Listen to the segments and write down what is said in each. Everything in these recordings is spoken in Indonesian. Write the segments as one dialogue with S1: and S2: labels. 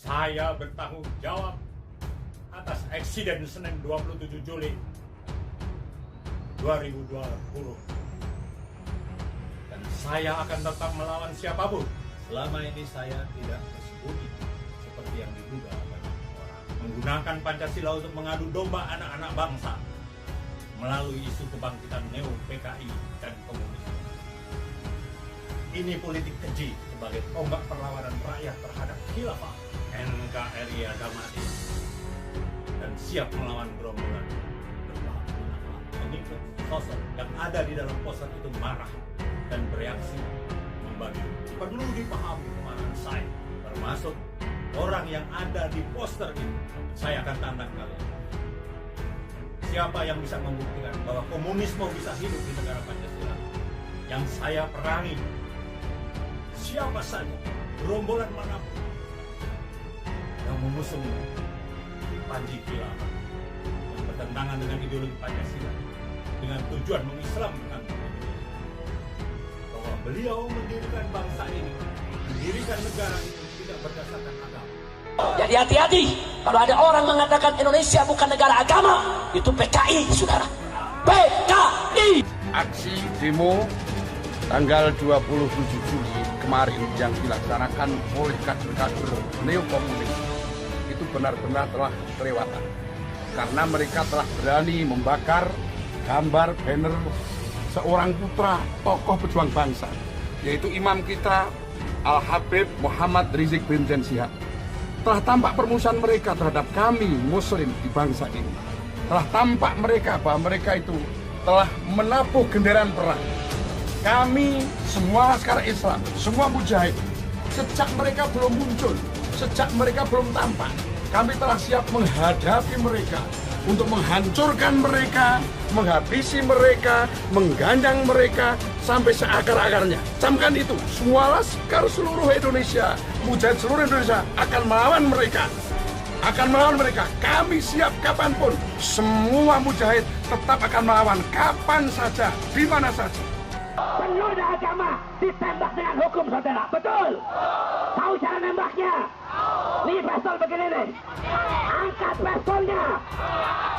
S1: Saya bertanggung jawab atas eksiden Senin 27 Juli 2020. Dan saya akan tetap melawan siapapun. Selama ini saya tidak bersembunyi seperti yang diduga banyak orang. Menggunakan Pancasila untuk mengadu domba anak-anak bangsa melalui isu kebangkitan Neo PKI dan komunisme. Ini politik keji sebagai tombak perlawanan rakyat terhadap khilafah NKRI agama Islam, dan siap melawan gerombolan pengikut sosok yang ada di dalam poster itu marah dan bereaksi membagi. Perlu dipahami kemarahan saya, termasuk orang yang ada di poster ini. Saya akan tantang kalian. Siapa yang bisa membuktikan bahwa komunisme bisa hidup di negara Pancasila yang saya perangi? Siapa saja, gerombolan manapun yang mengusung Panji Khilafah yang bertentangan dengan ideologi Pancasila dengan tujuan mengislamkan Indonesia, bahwa beliau mendirikan bangsa ini, mendirikan negara ini tidak berdasarkan agama.
S2: Jadi hati-hati kalau ada orang mengatakan Indonesia bukan negara agama, itu PKI, saudara. PKI.
S3: Aksi demo tanggal 27 Juli kemarin yang dilaksanakan oleh kader-kader neokomunis itu benar-benar telah kelewatan, karena mereka telah berani membakar gambar banner seorang putra tokoh pejuang bangsa, yaitu imam kita Al-Habib Muhammad Rizik bin Shihab. Telah tampak permusuhan mereka terhadap kami muslim di bangsa ini. Telah tampak mereka bahwa mereka itu telah menabuh genderan perang. Kami semua laskar Islam, semua mujahid, sejak mereka belum muncul, sejak mereka belum tampak, kami telah siap menghadapi mereka, untuk menghancurkan mereka, menghabisi mereka, mengganjang mereka sampai seakar-akarnya. Camkan itu, semua laskar seluruh Indonesia, mujahid seluruh Indonesia akan melawan mereka. Akan melawan mereka. Kami siap kapanpun. Semua mujahid tetap akan melawan kapan saja, di mana saja.
S2: Penyudah agama ditembak dengan hukum, saudara. Betul? Tahu cara nembaknya? Nih pistol begini nih. Angkat pistolnya.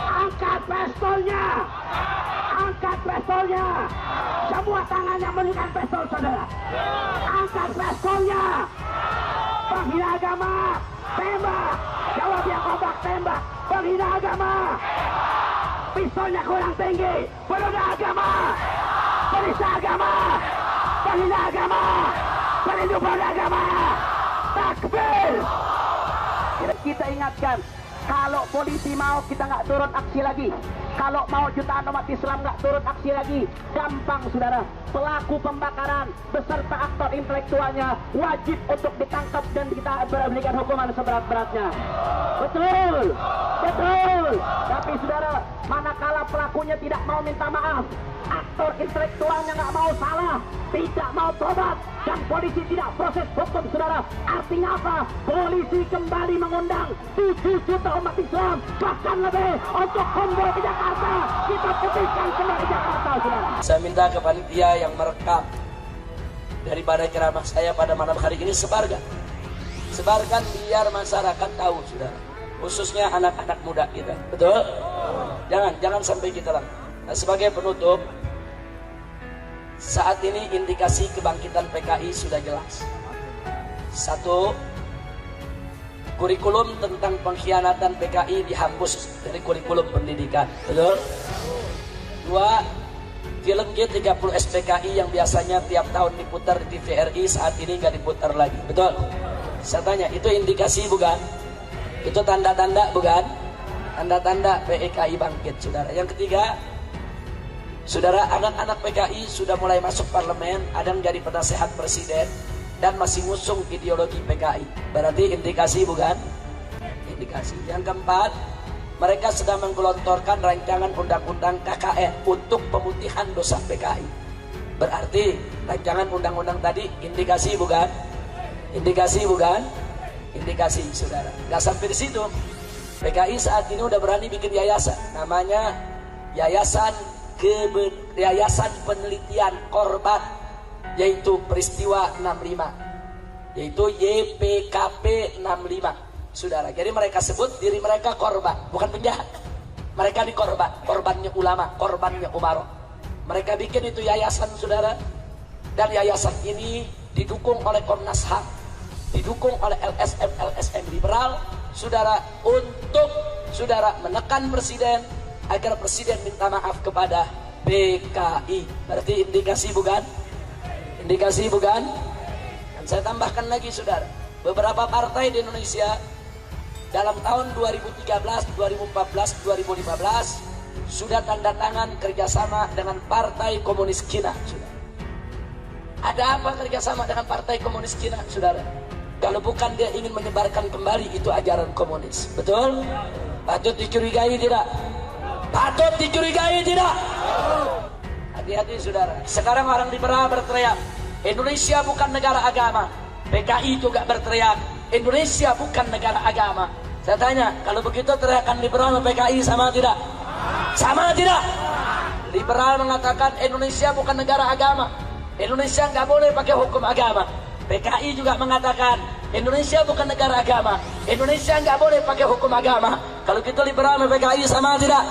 S2: Angkat pistolnya. Angkat pistolnya. Semua tangannya menunjukkan pistol, saudara. Angkat pistolnya. Penghina agama, tembak. Jawab yang kompak, tembak. Penghina agama. Pistolnya kurang tinggi. Penodai agama. Penista agama. Penghina agama. Pelindung agama. Takbir. Kita ingatkan, kalau polisi mau kita nggak turun aksi lagi, kalau mau jutaan umat Islam nggak turun aksi lagi, gampang, saudara. Pelaku pembakaran beserta aktor intelektualnya wajib untuk ditangkap dan kita berikan hukuman seberat-beratnya. Betul, betul. Tapi saudara, manakala pelakunya tidak mau minta maaf, aktor intelektualnya nggak mau salah, tidak mau tobat, dan polisi tidak proses hukum, saudara. Artinya apa? Polisi kembali mengundang 7 juta umat Islam, bahkan lebih, untuk kumpul ke Jakarta. Kita putihkan kembali Jakarta, saudara. Saya minta ke panitia yang merekam daripada ceramah saya pada malam hari ini, sebarkan biar masyarakat tahu, saudara, khususnya anak-anak muda kita. Betul? Jangan sampai kita lang. Nah, sebagai penutup, saat ini indikasi kebangkitan PKI sudah jelas. 1, kurikulum tentang pengkhianatan PKI dihapus dari kurikulum pendidikan. Betul? 2, film G30 SPKI yang biasanya tiap tahun diputar di TVRI saat ini nggak diputar lagi. Betul? Saya tanya, itu indikasi bukan? Itu tanda-tanda bukan? Tanda-tanda PKI bangkit, saudara. Yang ketiga, saudara, anak-anak PKI sudah mulai masuk parlemen, ada yang jadi penasehat presiden, dan masih ngusung ideologi PKI. Berarti indikasi bukan? Indikasi. Yang keempat, mereka sedang menggelontorkan rancangan undang-undang KKN untuk pemutihan dosa PKI. Berarti rancangan undang-undang tadi indikasi bukan? Indikasi bukan? Indikasi, saudara. Gak sampai di situ. PKI saat ini udah berani bikin yayasan, namanya Yayasan Penelitian Korban, yaitu peristiwa 65, yaitu YPKP 65.
S4: saudara. Jadi mereka sebut diri mereka korban, bukan penjahat. Mereka di korbannya ulama, korbannya Umaro. Mereka bikin itu yayasan, saudara. Dan yayasan ini didukung oleh Komnas HAM, didukung oleh LSM liberal, saudara, untuk saudara menekan presiden agar presiden minta maaf kepada PKI. Berarti indikasi bukan? Indikasi bukan? Dan saya tambahkan lagi, saudara, beberapa partai di Indonesia dalam tahun 2013, 2014, 2015 sudah tanda tangan kerjasama dengan Partai Komunis Cina, saudara. Ada apa kerjasama dengan Partai Komunis Cina, saudara? Kalau bukan dia ingin menyebarkan kembali itu ajaran komunis, betul? Patut dicurigai tidak? Patut dicurigai tidak? Hati-hati, saudara. Sekarang orang liberal berteriak, Indonesia bukan negara agama. PKI juga berteriak, Indonesia bukan negara agama. Saya tanya, kalau begitu teriakan liberal sama PKI sama tidak? Sama tidak? Liberal mengatakan Indonesia bukan negara agama, Indonesia nggak boleh pakai hukum agama. PKI juga mengatakan Indonesia bukan negara agama, Indonesia nggak boleh pakai hukum agama. Kalau gitu liberal sama PKI sama tidak?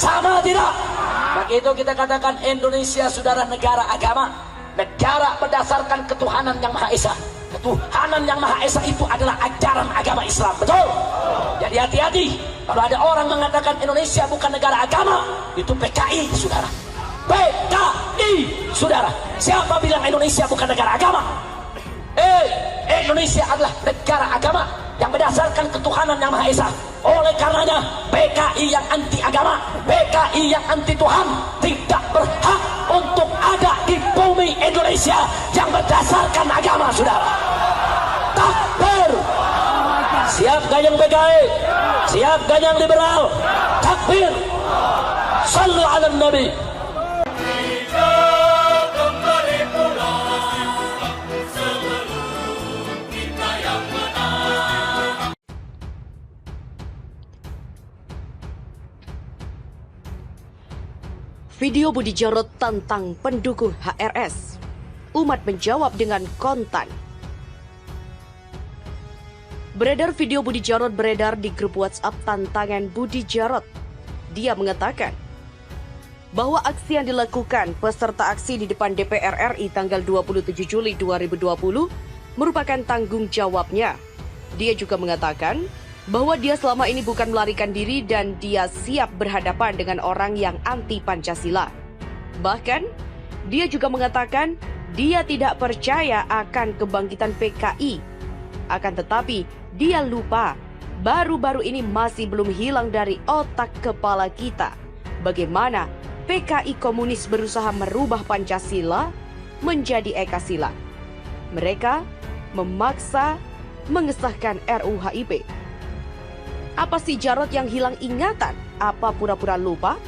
S4: Sama tidak? Maka itu kita katakan Indonesia, saudara, negara agama, negara berdasarkan ketuhanan yang Maha Esa. Ketuhanan yang Maha Esa itu adalah ajaran agama Islam, betul? Jadi hati-hati kalau ada orang mengatakan Indonesia bukan negara agama, itu PKI, saudara. PKI, saudara. Siapa bilang Indonesia bukan negara agama? Indonesia adalah negara agama yang berdasarkan ketuhanan yang Maha Esa. Oleh karenanya PKI yang anti agama, PKI yang anti Tuhan tidak berhak untuk ada di bumi Indonesia yang berdasarkan agama, saudara. Takbir. Siap ganyang PKI, siap ganyang liberal. Takbir. Sallu ala Nabi.
S5: Video Budi Jarod tentang pendukung HRS. Umat menjawab dengan kontan. Beredar video Budi Jarod beredar di grup WhatsApp tantangan Budi Jarod. Dia mengatakan bahwa aksi yang dilakukan peserta aksi di depan DPR RI tanggal 27 Juli 2020 merupakan tanggung jawabnya. Dia juga mengatakan bahwa dia selama ini bukan melarikan diri dan dia siap berhadapan dengan orang yang anti Pancasila. Bahkan, dia juga mengatakan dia tidak percaya akan kebangkitan PKI. Akan tetapi, dia lupa baru-baru ini masih belum hilang dari otak kepala kita bagaimana PKI komunis berusaha merubah Pancasila menjadi Ekasila. Mereka memaksa mengesahkan RUU HIP. Apa si Jarod yang hilang ingatan? Apa pura-pura lupa?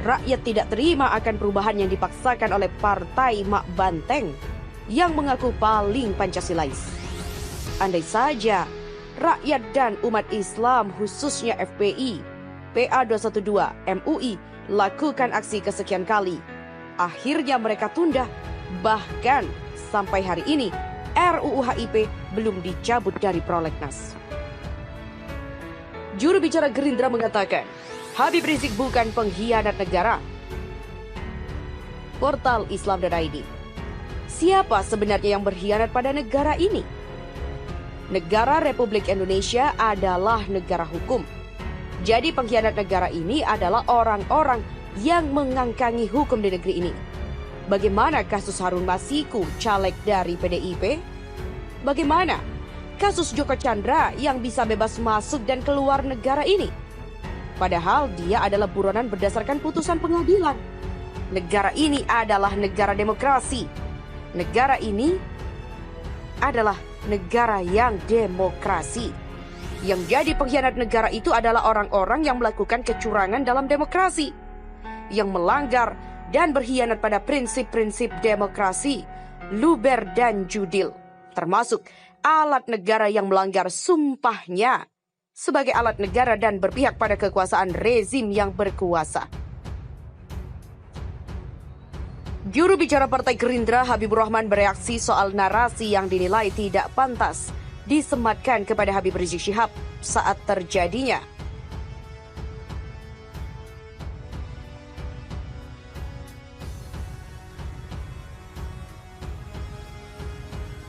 S5: Rakyat tidak terima akan perubahan yang dipaksakan oleh Partai Mak Banteng yang mengaku paling Pancasilais. Andai saja rakyat dan umat Islam khususnya FPI, PA212, MUI lakukan aksi kesekian kali, akhirnya mereka tunda. Bahkan sampai hari ini RUU HIP belum dicabut dari prolegnas. Juru bicara Gerindra mengatakan, Habib Rizik bukan pengkhianat negara. Portal Islam.id. Siapa sebenarnya yang berkhianat pada negara ini? Negara Republik Indonesia adalah negara hukum. Jadi pengkhianat negara ini adalah orang-orang yang mengangkangi hukum di negeri ini. Bagaimana kasus Harun Masiku, caleg dari PDIP? Bagaimana kasus Joko Chandra yang bisa bebas masuk dan keluar negara ini? Padahal dia adalah buronan berdasarkan putusan pengadilan. Negara ini adalah negara demokrasi. Negara ini adalah negara yang demokrasi. Yang jadi pengkhianat negara itu adalah orang-orang yang melakukan kecurangan dalam demokrasi, yang melanggar dan berkhianat pada prinsip-prinsip demokrasi, luber dan judil, termasuk alat negara yang melanggar sumpahnya sebagai alat negara dan berpihak pada kekuasaan rezim yang berkuasa. Juru bicara Partai Gerindra Habibur Rahman bereaksi soal narasi yang dinilai tidak pantas disematkan kepada Habib Rizik Syihab saat terjadinya.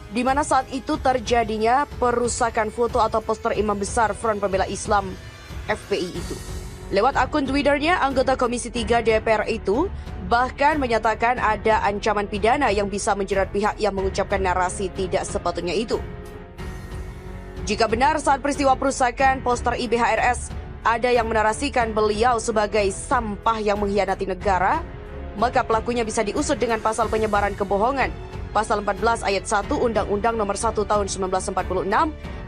S5: Di mana saat itu terjadinya perusakan foto atau poster imam besar Front Pembela Islam FPI itu. Lewat akun Twitternya, anggota Komisi 3 DPR itu bahkan menyatakan ada ancaman pidana yang bisa menjerat pihak yang mengucapkan narasi tidak sepatutnya itu. Jika benar saat peristiwa perusakan poster IBHRS ada yang menarasikan beliau sebagai sampah yang mengkhianati negara, maka pelakunya bisa diusut dengan pasal penyebaran kebohongan, pasal 14 ayat 1 Undang-Undang Nomor 1 Tahun 1946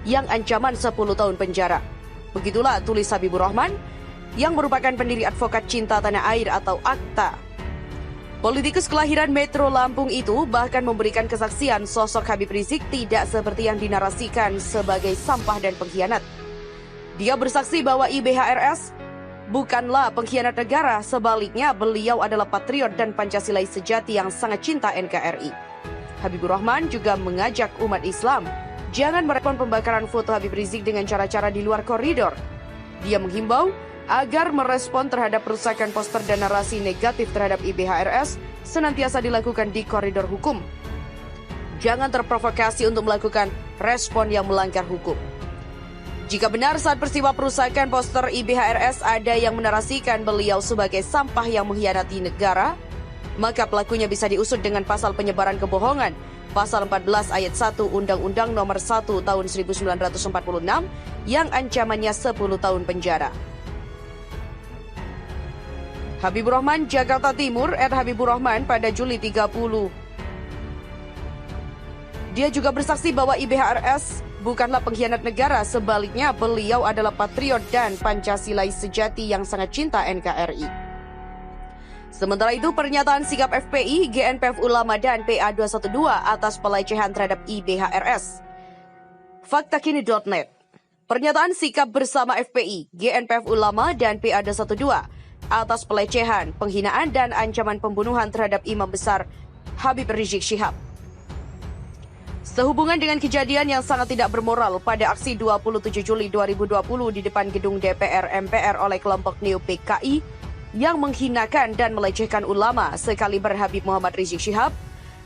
S5: yang ancaman 10 tahun penjara. Begitulah tulis Habibur Rahman yang merupakan pendiri Advokat Cinta Tanah Air atau ACTA. Politikus kelahiran Metro Lampung itu bahkan memberikan kesaksian sosok Habib Rizik tidak seperti yang dinarasikan sebagai sampah dan pengkhianat. Dia bersaksi bahwa IBHRS bukanlah pengkhianat negara, sebaliknya beliau adalah patriot dan Pancasilais sejati yang sangat cinta NKRI. Habibur Rahman juga mengajak umat Islam jangan merespon pembakaran foto Habib Rizik dengan cara-cara di luar koridor. Dia menghimbau agar merespon terhadap perusakan poster dan narasi negatif terhadap IBHRS senantiasa dilakukan di koridor hukum. Jangan terprovokasi untuk melakukan respon yang melanggar hukum. Jika benar saat peristiwa perusakan poster IBHRS ada yang menarasikan beliau sebagai sampah yang mengkhianati negara, maka pelakunya bisa diusut dengan pasal penyebaran kebohongan, pasal 14 ayat 1 Undang-Undang Nomor 1 Tahun 1946 yang ancamannya 10 tahun penjara. Habibur Rahman, Jakarta Timur, @Habibur Rahman pada Juli 30. Dia juga bersaksi bahwa IBHRS bukanlah pengkhianat negara, sebaliknya beliau adalah patriot dan Pancasilais sejati yang sangat cinta NKRI. Sementara itu, pernyataan sikap FPI, GNPF Ulama dan PA212 atas pelecehan terhadap IBHRS. Faktakini.net. Pernyataan sikap bersama FPI, GNPF Ulama dan PA212 atas pelecehan, penghinaan dan ancaman pembunuhan terhadap Imam Besar Habib Rizik Syihab. Sehubungan dengan kejadian yang sangat tidak bermoral pada aksi 27 Juli 2020 di depan gedung DPR MPR oleh kelompok Neo PKI yang menghinakan dan melecehkan ulama sekaliber Habib Muhammad Rizik Syihab,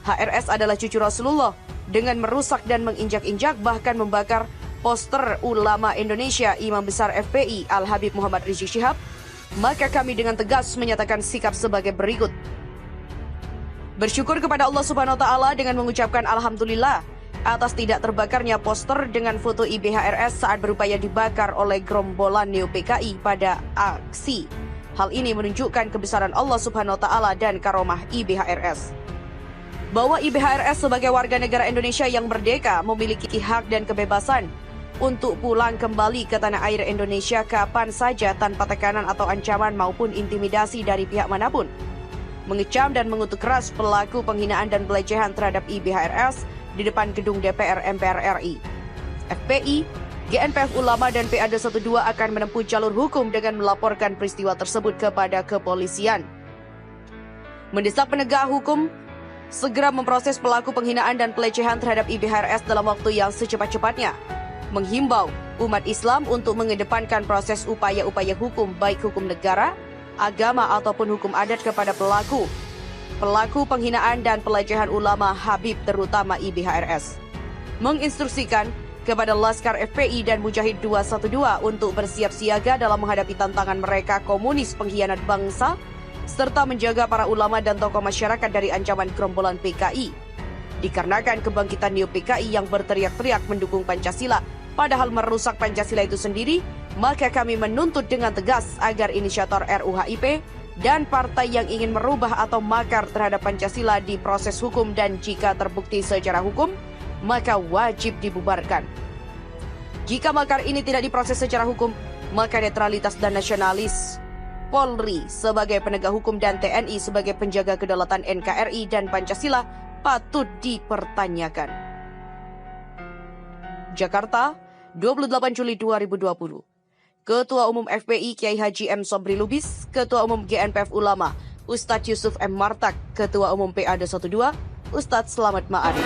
S5: HRS adalah cucu Rasulullah dengan merusak dan menginjak-injak bahkan membakar poster ulama Indonesia Imam Besar FPI Al-Habib Muhammad Rizik Syihab, maka kami dengan tegas menyatakan sikap sebagai berikut. Bersyukur kepada Allah Subhanahu wa Ta'ala dengan mengucapkan Alhamdulillah atas tidak terbakarnya poster dengan foto IBHRS saat berupaya dibakar oleh gerombolan Neo PKI pada aksi. Hal ini menunjukkan kebesaran Allah Subhanahu wa Ta'ala dan karomah IBHRS. Bahwa IBHRS sebagai warga negara Indonesia yang merdeka memiliki hak dan kebebasan untuk pulang kembali ke tanah air Indonesia kapan saja tanpa tekanan atau ancaman maupun intimidasi dari pihak manapun. Mengecam dan mengutuk keras pelaku penghinaan dan pelecehan terhadap IBHRS di depan gedung DPR MPR RI. FPI, GNPF Ulama dan PA212 akan menempuh jalur hukum dengan melaporkan peristiwa tersebut kepada kepolisian. Mendesak penegak hukum segera memproses pelaku penghinaan dan pelecehan terhadap IBHRS dalam waktu yang secepat-cepatnya. Menghimbau umat Islam untuk mengedepankan proses upaya-upaya hukum baik hukum negara, agama ataupun hukum adat kepada pelaku penghinaan dan pelecehan ulama Habib terutama IBHRS. Menginstruksikan kepada Laskar FPI dan Mujahid 212 untuk bersiap siaga dalam menghadapi tantangan mereka komunis pengkhianat bangsa serta menjaga para ulama dan tokoh masyarakat dari ancaman gerombolan PKI. Dikarenakan kebangkitan Neo PKI yang berteriak-teriak mendukung Pancasila padahal merusak Pancasila itu sendiri, maka kami menuntut dengan tegas agar inisiator RUHIP dan partai yang ingin merubah atau makar terhadap Pancasila diproses hukum dan jika terbukti secara hukum, maka wajib dibubarkan. Jika makar ini tidak diproses secara hukum, maka netralitas dan nasionalis Polri sebagai penegak hukum dan TNI sebagai penjaga kedaulatan NKRI dan Pancasila patut dipertanyakan. Jakarta, 28 Juli 2020. Ketua Umum FPI Kiai Haji M. Sobri Lubis, Ketua Umum GNPF Ulama Ustadz Yusuf M. Martak, Ketua Umum PA212 Ustadz Slamet Ma'arif.